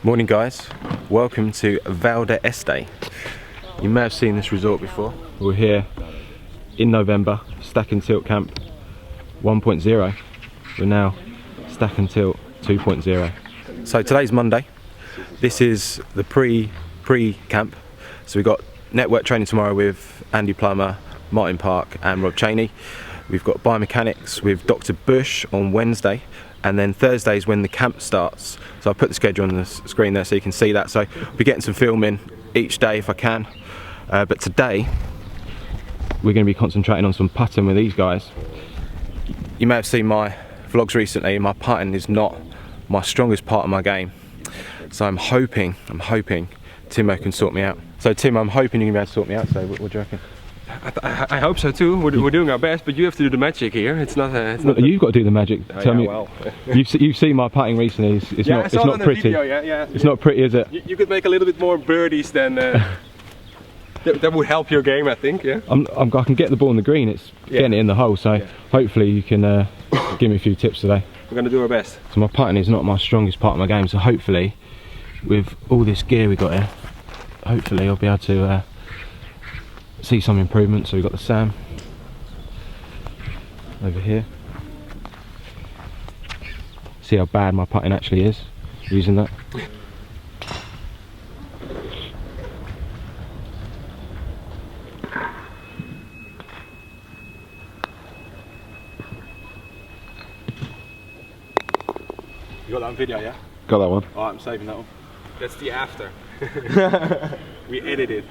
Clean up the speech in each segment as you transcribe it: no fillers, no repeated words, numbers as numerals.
Morning guys, welcome to Valle este. You may have seen this resort before. We're here in November, Stack and Tilt Camp 1.0. We're now Stack and Tilt 2.0. So today's Monday. This is the pre-camp. So we've got network training tomorrow with Andy Plummer, Martin Park and Rob Cheney. We've got biomechanics with Dr. Bush on Wednesday, and then Thursday is when the camp starts. So I'll put the schedule on the screen there so you can see that. So I'll be getting some filming each day if I can. But today, we're going to be concentrating on some putting with these guys. You may have seen my vlogs recently. My putting is not my strongest part of my game. So I'm hoping Timo can sort me out. So Timo, I'm hoping you can be able to sort me out. So what do you reckon? I hope so too. We're doing our best, but you have to do the magic here. It's not. You've got to do the magic. Tell me. Well. You've seen my putting recently. It's not pretty. Video, it's not pretty, is it? You could make a little bit more birdies than. That would help your game, I think. Yeah. I can get the ball in the green. It's getting it in the hole. So hopefully you can give me a few tips today. We're going to do our best. So my putting is not my strongest part of my game. So hopefully, with all this gear we got here, hopefully I'll be able to. See some improvement. So we've got the Sam over here. See how bad my putting actually is using that. You got that on video, yeah? Got that one. Alright, I'm saving that one. That's the after. We edited.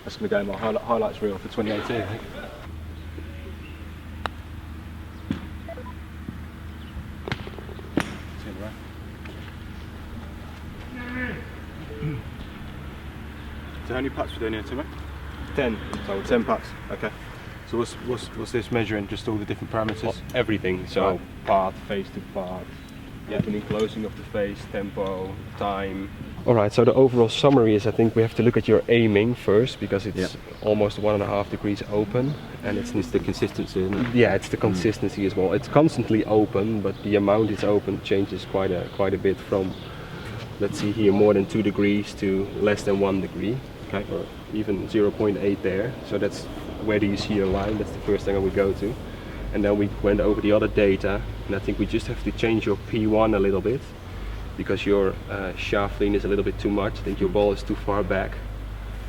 That's going to go in my highlights reel for 2018, I think. So how many putts we're doing here, Timo? 10. So 10 putts. Okay. So what's this measuring? Just all the different parameters? Everything. So putt, face to putt, opening, closing of the face, tempo, time. Alright, so the overall summary is I think we have to look at your aiming first, because it's almost 1.5 degrees open, and it's the consistency, isn't it? Yeah, it's the consistency as well. It's constantly open, but the amount it's open changes quite a bit from, let's see here, more than 2 degrees to less than 1 degree. Okay. Or even 0.8 there. So that's where do you see your line? That's the first thing I would go to. And then we went over the other data, and I think we just have to change your P1 a little bit, because your shaft lean is a little bit too much. I think your ball is too far back.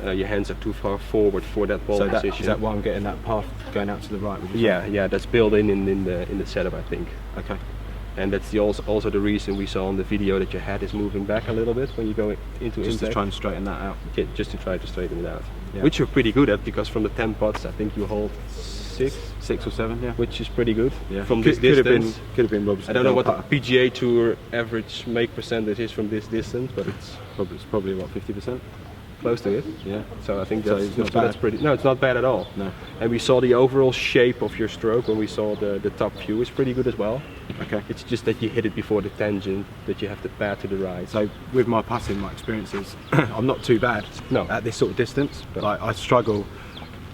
Your hands are too far forward for that ball position. Is that why I'm getting that path going out to the right? Yeah, that's built in the setup, I think. Okay. And that's also the reason we saw on the video that your head is moving back a little bit when you go into just impact. to try and straighten that out. Yeah, just to try to straighten it out. Yeah. Which you're pretty good at, because from the 10 putts I think you hold 6 or 7, yeah. Which is pretty good. Yeah. From this distance. Could have been Rob's. I don't know what the PGA Tour average make percentage is from this distance, but it's probably about 50%. Close to it. Yeah. So I think So that's, not bad. that's pretty. No, it's not bad at all. No. And we saw the overall shape of your stroke when we saw the top view is pretty good as well. Okay. It's just that you hit it before the tangent, that you have the pad to the right. So with my putting, my experiences, I'm not too bad at this sort of distance, but I struggle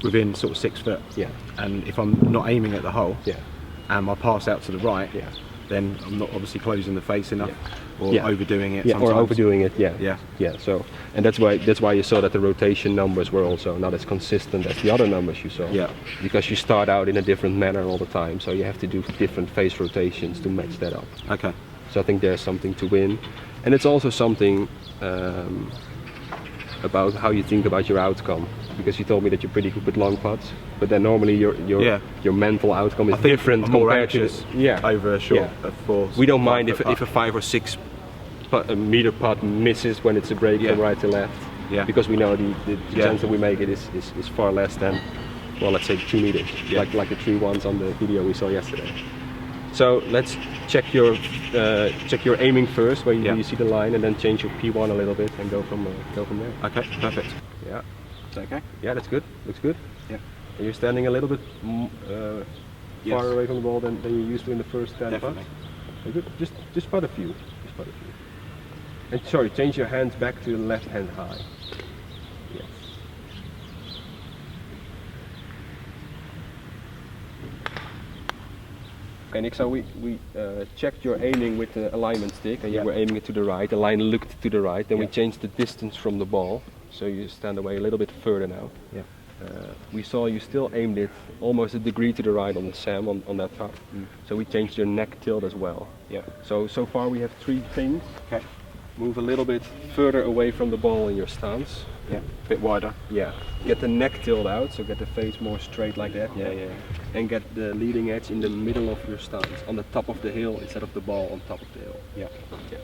within sort of 6 foot. Yeah. And if I'm not aiming at the hole, and my pass out to the right, then I'm not obviously closing the face enough, or overdoing it. Yeah, or overdoing it. Yeah. So, and that's why you saw that the rotation numbers were also not as consistent as the other numbers you saw. Yeah. Because you start out in a different manner all the time, so you have to do different face rotations to match that up. Okay. So I think there's something to win, and it's also something about how you think about your outcome. Because you told me that you're pretty good with long putts, but then normally your mental outcome is different compared to over a short four. We don't mind if a 5 or 6 meter putt misses when it's a break from right to left. Yeah. Because we know the chance that we make it is far less than, well, let's say 2 meters, like the 3 ones on the video we saw yesterday. So let's check your aiming first, where you see the line, and then change your P1 a little bit and go from there. Okay, perfect. Yeah. Okay. Yeah, that's good. Looks good. Yeah. And you're standing a little bit farther away from the ball than you used to in the first 10 putts. Good. Just putt a few. And sorry, change your hands back to the left hand high. Yes. Okay, Nick, so we checked your aiming with the alignment stick, and you were aiming it to the right. The line looked to the right. Then we changed the distance from the ball, so you stand away a little bit further now. Yeah. We saw you still aimed it almost a degree to the right on the SAM on that putt. So we changed your neck tilt as well. Yeah. So far we have 3 things. Okay. Move a little bit further away from the ball in your stance. Yeah. A bit wider. Yeah. Get the neck tilt out, so get the face more straight like that. Yeah, yeah. And get the leading edge in the middle of your stance, on the top of the hill instead of the ball on top of the hill. Yeah. Yeah.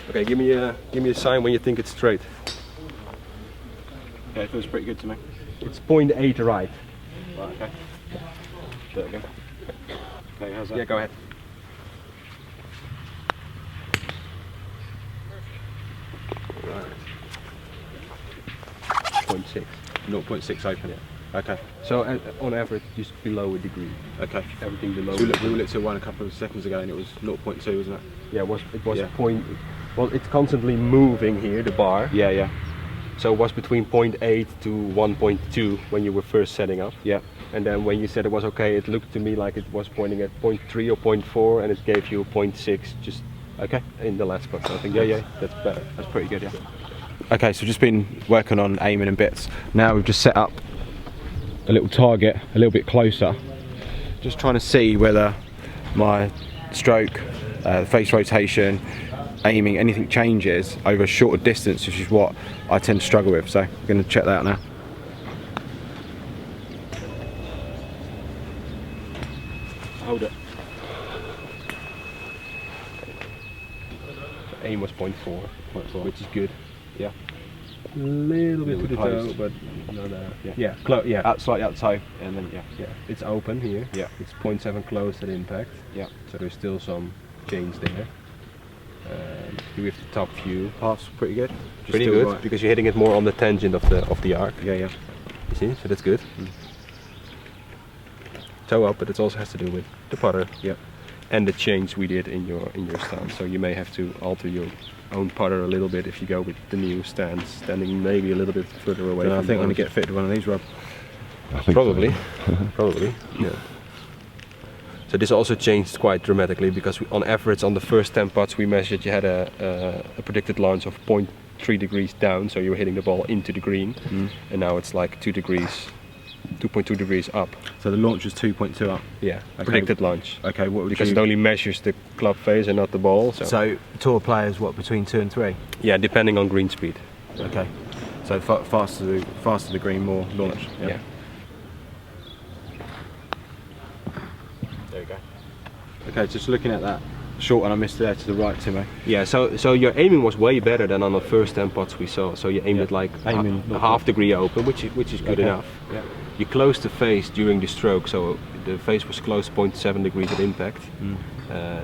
Okay, give me a sign when you think it's straight. Yeah, it feels pretty good to me. It's 0.8 right. Right, okay. There we go. Okay, how's that? Yeah, go ahead. Right. 0.6. 0.6 open. Yeah. Okay. So on average, just below a degree. Okay. Everything below. So we looked at one a couple of seconds ago and it was 0.2, wasn't it? Yeah, it was Yeah. point. Well, it's constantly moving here, the bar. Yeah, yeah. So it was between 0.8 to 1.2 when you were first setting up. Yeah. And then when you said it was okay, it looked to me like it was pointing at 0.3 or 0.4, and it gave you 0.6 just Okay. in the last spot. So I think Yeah, that's better. That's pretty good, yeah. Okay, so just been working on aiming and bits. Now we've just set up a little target a little bit closer. Just trying to see whether my stroke, face rotation, aiming, anything changes over a shorter distance, which is what I tend to struggle with. So I'm going to check that out now. Hold it. Aim was 0.4, which is good. Yeah. A little bit to the toe, closed. but not Yeah. yeah. Out, slightly out the toe, and then Yeah, it's open here. Yeah. It's 0.7 closed at impact. Yeah. So there's still some change there. Here we have the top view. Pass pretty good. Just Pretty still good, right. because you're hitting it more on the tangent of the arc. Yeah, yeah. You see, so that's good. Toe up, but it also has to do with the putter. Yeah. And the change we did in your stance. So you may have to alter your own putter a little bit if you go with the new stance, standing maybe a little bit further away. I from think I'm the going to get fit to one of these, Rob. Probably, probably. Yeah. So this also changed quite dramatically, because on average on the first 10 putts we measured, you had a predicted launch of 0.3 degrees down, so you were hitting the ball into the green, and now it's like 2.2 degrees up. So the launch was 2.2 up. Yeah, Okay. predicted launch. Okay, what would Because you... it only measures the club face and not the ball. So tour players, what, between 2 and 3? Yeah, depending on green speed. Okay. So faster the green, more launch. Yeah. There we go. Okay, just looking at that short one I missed there to the right, Timo. Yeah, so your aiming was way better than on the first 10 putts we saw. So you aimed it like Aiming a half degree open, which is good Okay. enough. Yeah. You closed the face during the stroke, so the face was closed 0.7 degrees at impact.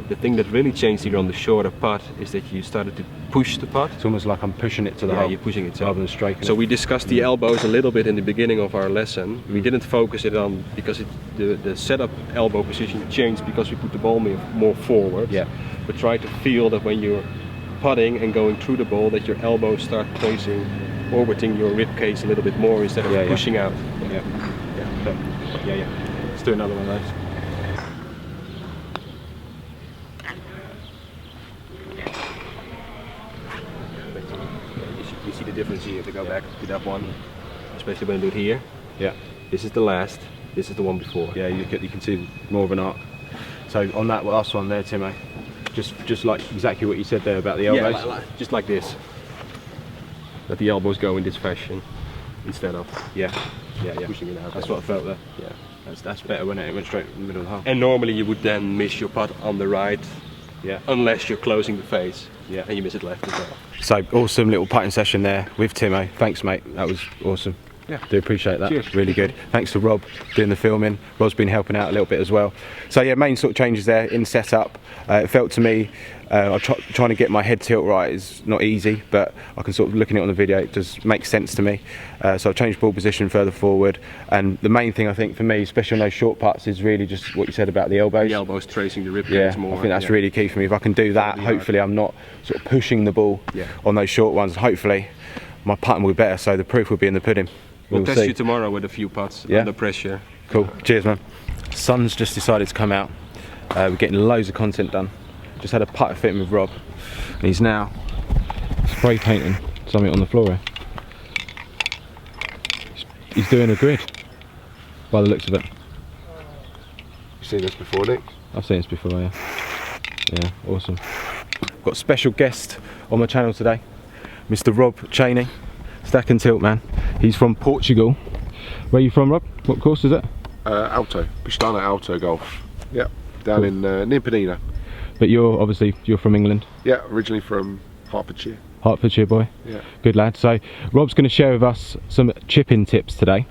The thing that really changed here on the shorter putt is that you started to push the putt. It's almost like I'm pushing it to the Yeah, hole you're pushing it. rather than striking So it. we discussed the elbows a little bit in the beginning of our lesson. We didn't focus it on, because the setup elbow position changed because we put the ball more forward. Yeah. But try to feel that when you're putting and going through the ball, that your elbows start orbiting your rib cage a little bit more instead of pushing out. Yeah. Yeah. Okay. Yeah, yeah. Let's do another one of those. You see the difference here. To go back to that one, especially when you do it here. Yeah. This is the last. This is the one before. Yeah, you can see more of an arc. So on that last one there, Timo, just like exactly what you said there about the elbows. Yeah, just like this. That the elbows go in this fashion instead of Yeah, pushing it out. That's what I felt there. Yeah. That's better when it went straight in the middle of the hole. And normally you would then miss your putt on the right, Yeah. unless you're closing the face. Yeah. And you miss it left as well. So awesome little putting session there with Timo. Thanks, mate. That was awesome. Yeah. Do appreciate that. Cheers. Really good. Thanks to Rob doing the filming. Rob's been helping out a little bit as well. So yeah, main sort of changes there in setup. It felt to me, trying to get my head tilt right is not easy, but I can sort of, looking at it on the video, it does make sense to me. So I've changed ball position further forward, and the main thing I think for me, especially on those short putts, is really just what you said about the elbows. The elbows tracing the rib cage Yeah, more. I think that's really key for me. If I can do that, hopefully I'm not sort of pushing the ball on those short ones. Hopefully my putting will be better, so the proof will be in the pudding. We'll test see. you tomorrow with a few putts Yeah. under pressure. Cool. Cheers, man. Sun's just decided to come out. We're getting loads of content done. Just had a putter fitting with Rob, and he's now spray painting something on the floor here. He's doing a grid, by the looks of it. You've seen this before, Nick? I've seen this before, yeah. Yeah, awesome. Got a special guest on my channel today, Mr. Rob Cheney, stack and tilt man. He's from Portugal. Where are you from, Rob? What course is it? Alto, Pistana Alto Golf. Yeah, down in near Penina. But you're from England? Yeah, originally from Hertfordshire. Hertfordshire boy? Yeah. Good lad. So Rob's going to share with us some chipping tips today.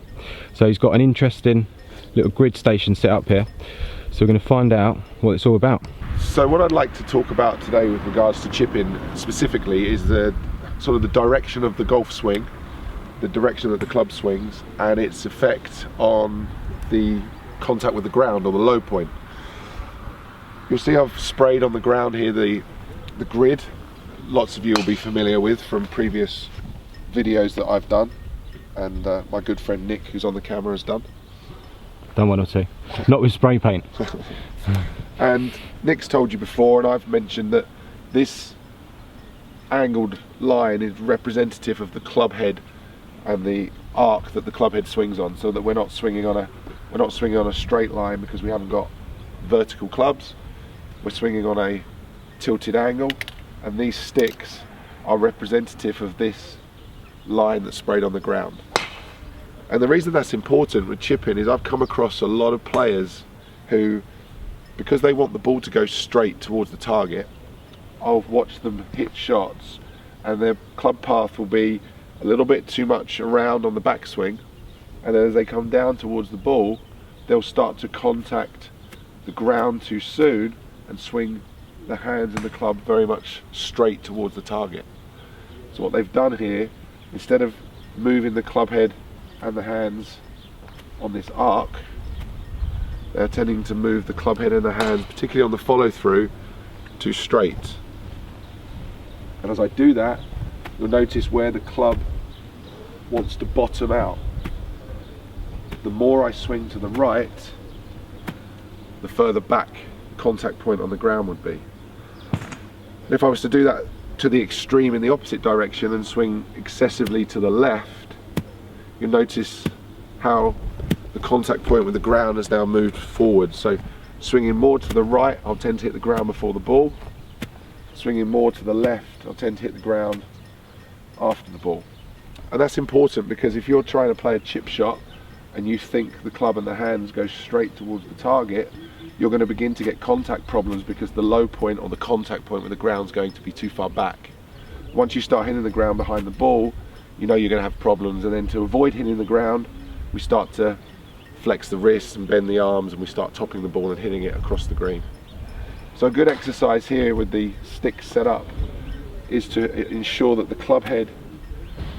So he's got an interesting little grid station set up here. So we're going to find out what it's all about. So what I'd like to talk about today with regards to chipping specifically is the sort of the direction of the golf swing, the direction that the club swings, and its effect on the contact with the ground or the low point. You'll see I've sprayed on the ground here the grid. Lots of you will be familiar with from previous videos that I've done, and my good friend Nick, who's on the camera, has done. Done one or two. Not with spray paint. And Nick's told you before, and I've mentioned that this angled line is representative of the club head and the arc that the club head swings on, so that we're not swinging on a straight line because we haven't got vertical clubs. We're swinging on a tilted angle, and these sticks are representative of this line that's sprayed on the ground. And the reason that's important with chipping is I've come across a lot of players who, because they want the ball to go straight towards the target, I'll watch them hit shots and their club path will be a little bit too much around on the backswing, and then as they come down towards the ball, they'll start to contact the ground too soon and swing the hands and the club very much straight towards the target. So what they've done here, instead of moving the club head and the hands on this arc, they're tending to move the club head and the hands, particularly on the follow through, to straight. And as I do that, you'll notice where the club wants to bottom out. The more I swing to the right, the further back contact point on the ground would be. And if I was to do that to the extreme in the opposite direction and swing excessively to the left, you'll notice how the contact point with the ground has now moved forward. So swinging more to the right, I'll tend to hit the ground before the ball. Swinging more to the left, I'll tend to hit the ground after the ball. And that's important because if you're trying to play a chip shot and you think the club and the hands go straight towards the target, you're going to begin to get contact problems because the low point or the contact point with the ground is going to be too far back. Once you start hitting the ground behind the ball, you know you're going to have problems, and then to avoid hitting the ground, we start to flex the wrists and bend the arms, and we start topping the ball and hitting it across the green. So a good exercise here with the stick set up is to ensure that the club head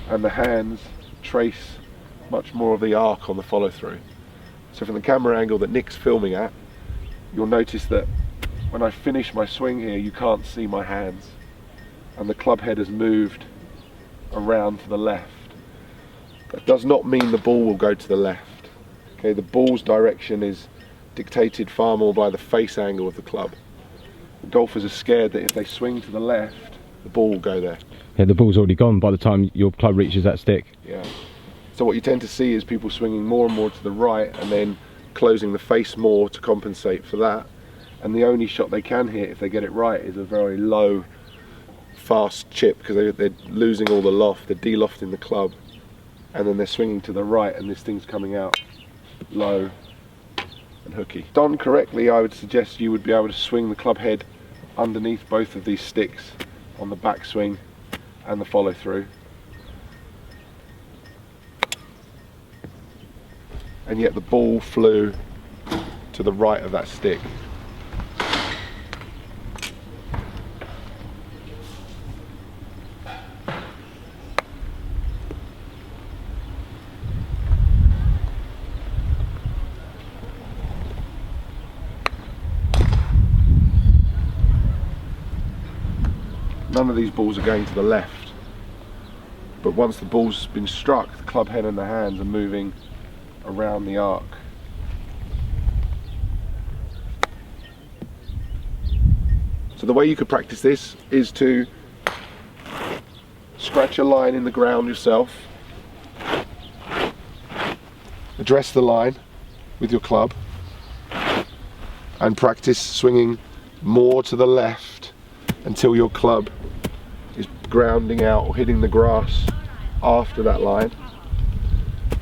and the hands trace much more of the arc on the follow through. So from the camera angle that Nick's filming at, you'll notice that when I finish my swing here, you can't see my hands, and the club head has moved around to the left. That does not mean the ball will go to the left. Okay, the ball's direction is dictated far more by the face angle of the club. The golfers are scared that if they swing to the left, the ball will go there. Yeah, the ball's already gone by the time your club reaches that stick. Yeah. So what you tend to see is people swinging more and more to the right and then closing the face more to compensate for that. And the only shot they can hit, if they get it right, is a very low, fast chip, because they're losing all the loft, they're de-lofting the club, and then they're swinging to the right and this thing's coming out low and hooky. Done correctly, I would suggest you would be able to swing the club head underneath both of these sticks on the backswing and the follow through. And yet the ball flew to the right of that stick. None of these balls are going to the left, but once the ball's been struck, the club head and the hands are moving around the arc. So the way you could practice this is to scratch a line in the ground yourself, address the line with your club, and practice swinging more to the left until your club is grounding out or hitting the grass after that line.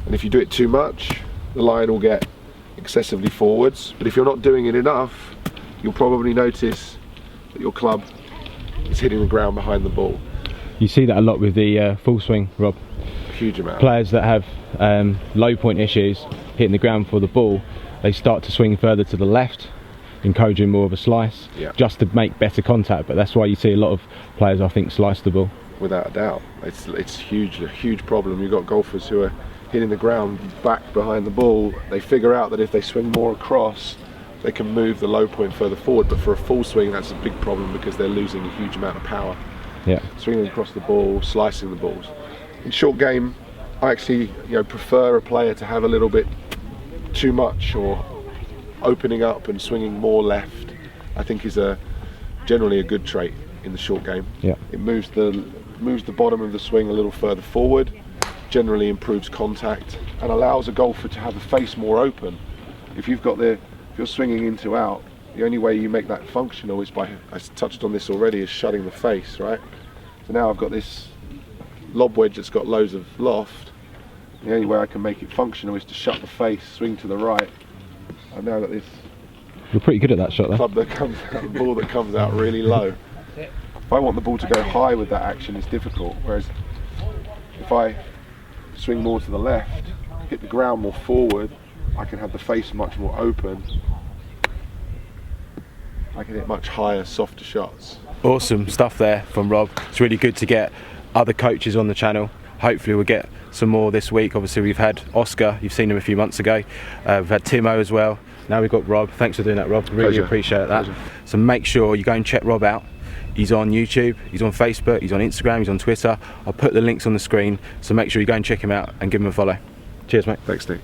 And if you do it too much, the line will get excessively forwards. But if you're not doing it enough, you'll probably notice that your club is hitting the ground behind the ball. You see that a lot with the full swing, Rob. A huge amount. Players that have low point issues hitting the ground for the ball, they start to swing further to the left, encouraging more of a slice, just to make better contact. But that's why you see a lot of players, I think, slice the ball. Without a doubt, it's huge, a huge problem. You've got golfers who are hitting the ground back behind the ball. They figure out that if they swing more across, they can move the low point further forward. But for a full swing, that's a big problem because they're losing a huge amount of power. Yeah. Swinging across the ball, slicing the balls. In short game, I actually prefer a player to have a little bit too much or opening up and swinging more left. I think is generally a good trait in the short game. Yeah. It moves the bottom of the swing a little further forward, generally improves contact, and allows a golfer to have the face more open. If you're swinging in to out, the only way you make that functional is by, I touched on this already, is shutting the face, right? So now I've got this lob wedge that's got loads of loft. The only way I can make it functional is to shut the face, swing to the right. I've now got this You're pretty good at that shot, though. club that comes out, a ball that comes out really low. If I want the ball to go high with that action, it's difficult. Whereas if I swing more to the left, hit the ground more forward, I can have the face much more open. I can hit much higher, softer shots. Awesome stuff there from Rob. It's really good to get other coaches on the channel. Hopefully we'll get some more this week. Obviously we've had Oscar, you've seen him a few months ago. We've had Timo as well. Now we've got Rob. Thanks for doing that, Rob. Really appreciate that. Pleasure. So make sure you go and check Rob out. He's on YouTube, he's on Facebook, he's on Instagram, he's on Twitter. I'll put the links on the screen, so make sure you go and check him out and give him a follow. Cheers, mate. Thanks, Steve.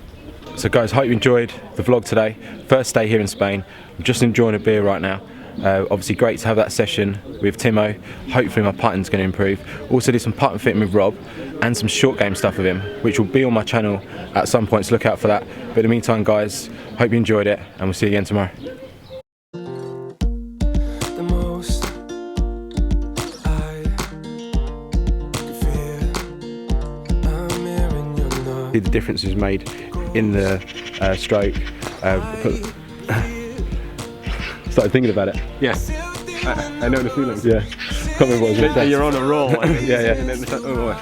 So guys, hope you enjoyed the vlog today. First day here in Spain. I'm just enjoying a beer right now. Obviously great to have that session with Timo. Hopefully my putting's going to improve. Also did some putt and fitting with Rob and some short game stuff with him, which will be on my channel at some point, so look out for that. But in the meantime guys, hope you enjoyed it and we'll see you again tomorrow. The differences made in the stroke. Started thinking about it. Yeah, I know the feeling. Yeah, can't remember what I was going to say. You're on a roll. Yeah. And then it's like, oh boy.